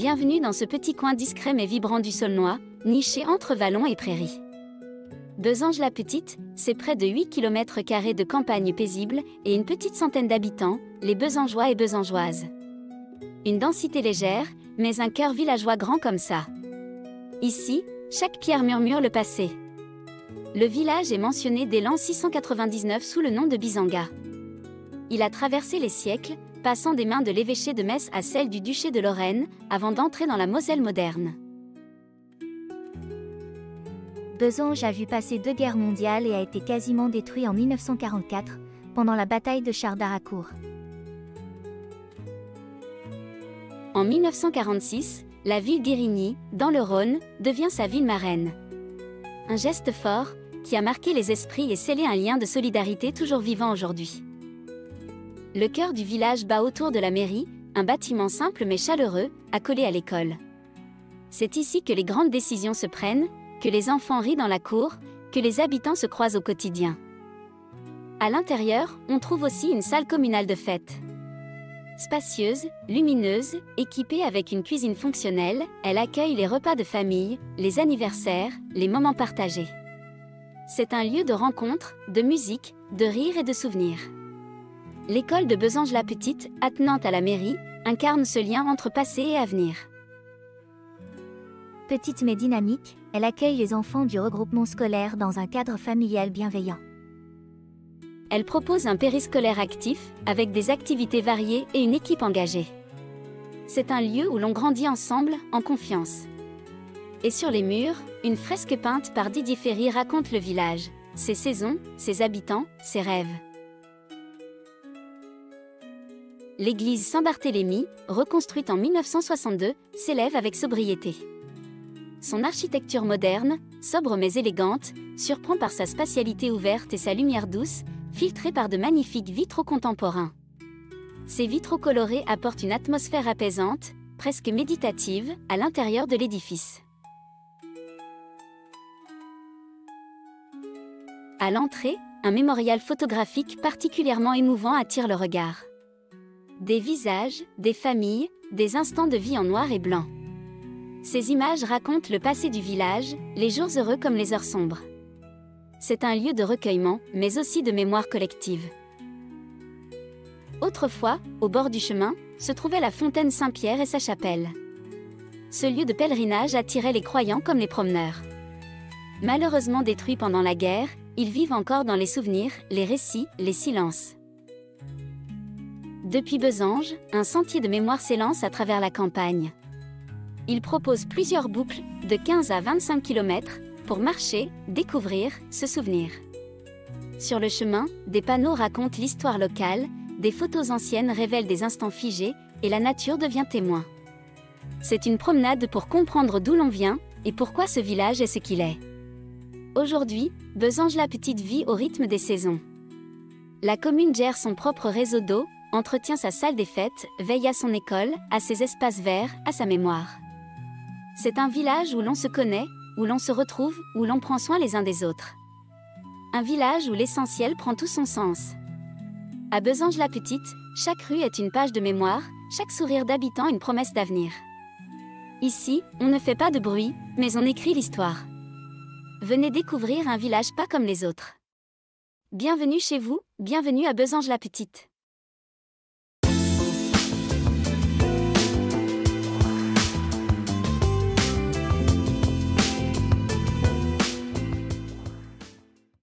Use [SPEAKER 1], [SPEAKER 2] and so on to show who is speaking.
[SPEAKER 1] Bienvenue dans ce petit coin discret mais vibrant du Saulnois, niché entre vallons et prairies. Besanges-la-Petite, c'est près de 8 km² de campagne paisible et une petite centaine d'habitants, les Besangeois et Besangeoises. Une densité légère, mais un cœur villageois grand comme ça. Ici, chaque pierre murmure le passé. Le village est mentionné dès l'an 699 sous le nom de Bisanga. Il a traversé les siècles, passant des mains de l'évêché de Metz à celle du duché de Lorraine, avant d'entrer dans la Moselle moderne.
[SPEAKER 2] Besanges a vu passer 2 guerres mondiales et a été quasiment détruit en 1944, pendant la bataille de Chars-d'Harcourt.
[SPEAKER 1] En 1946, la ville d'Irigny, dans le Rhône, devient sa ville marraine. Un geste fort, qui a marqué les esprits et scellé un lien de solidarité toujours vivant aujourd'hui. Le cœur du village bat autour de la mairie, un bâtiment simple mais chaleureux, accolé à l'école. C'est ici que les grandes décisions se prennent, que les enfants rient dans la cour, que les habitants se croisent au quotidien. À l'intérieur, on trouve aussi une salle communale de fête. Spacieuse, lumineuse, équipée avec une cuisine fonctionnelle, elle accueille les repas de famille, les anniversaires, les moments partagés. C'est un lieu de rencontre, de musique, de rire et de souvenirs. L'école de Besanges-la-Petite, attenante à la mairie, incarne ce lien entre passé et avenir.
[SPEAKER 2] Petite mais dynamique, elle accueille les enfants du regroupement scolaire dans un cadre familial bienveillant.
[SPEAKER 1] Elle propose un périscolaire actif, avec des activités variées et une équipe engagée. C'est un lieu où l'on grandit ensemble, en confiance. Et sur les murs, une fresque peinte par Didier Ferry raconte le village, ses saisons, ses habitants, ses rêves. L'église Saint-Barthélemy, reconstruite en 1962, s'élève avec sobriété. Son architecture moderne, sobre mais élégante, surprend par sa spatialité ouverte et sa lumière douce, filtrée par de magnifiques vitraux contemporains. Ces vitraux colorés apportent une atmosphère apaisante, presque méditative, à l'intérieur de l'édifice. À l'entrée, un mémorial photographique particulièrement émouvant attire le regard. Des visages, des familles, des instants de vie en noir et blanc. Ces images racontent le passé du village, les jours heureux comme les heures sombres. C'est un lieu de recueillement, mais aussi de mémoire collective. Autrefois, au bord du chemin, se trouvait la fontaine Saint-Pierre et sa chapelle. Ce lieu de pèlerinage attirait les croyants comme les promeneurs. Malheureusement détruits pendant la guerre, ils vivent encore dans les souvenirs, les récits, les silences. Depuis Besanges, un sentier de mémoire s'élance à travers la campagne. Il propose plusieurs boucles, de 15 à 25 km, pour marcher, découvrir, se souvenir. Sur le chemin, des panneaux racontent l'histoire locale, des photos anciennes révèlent des instants figés, et la nature devient témoin. C'est une promenade pour comprendre d'où l'on vient, et pourquoi ce village est ce qu'il est. Aujourd'hui, Besanges-la-Petite vit au rythme des saisons. La commune gère son propre réseau d'eau, entretient sa salle des fêtes, veille à son école, à ses espaces verts, à sa mémoire. C'est un village où l'on se connaît, où l'on se retrouve, où l'on prend soin les uns des autres. Un village où l'essentiel prend tout son sens. À Besanges-la-Petite, chaque rue est une page de mémoire, chaque sourire d'habitant une promesse d'avenir. Ici, on ne fait pas de bruit, mais on écrit l'histoire. Venez découvrir un village pas comme les autres. Bienvenue chez vous, bienvenue à Besanges-la-Petite.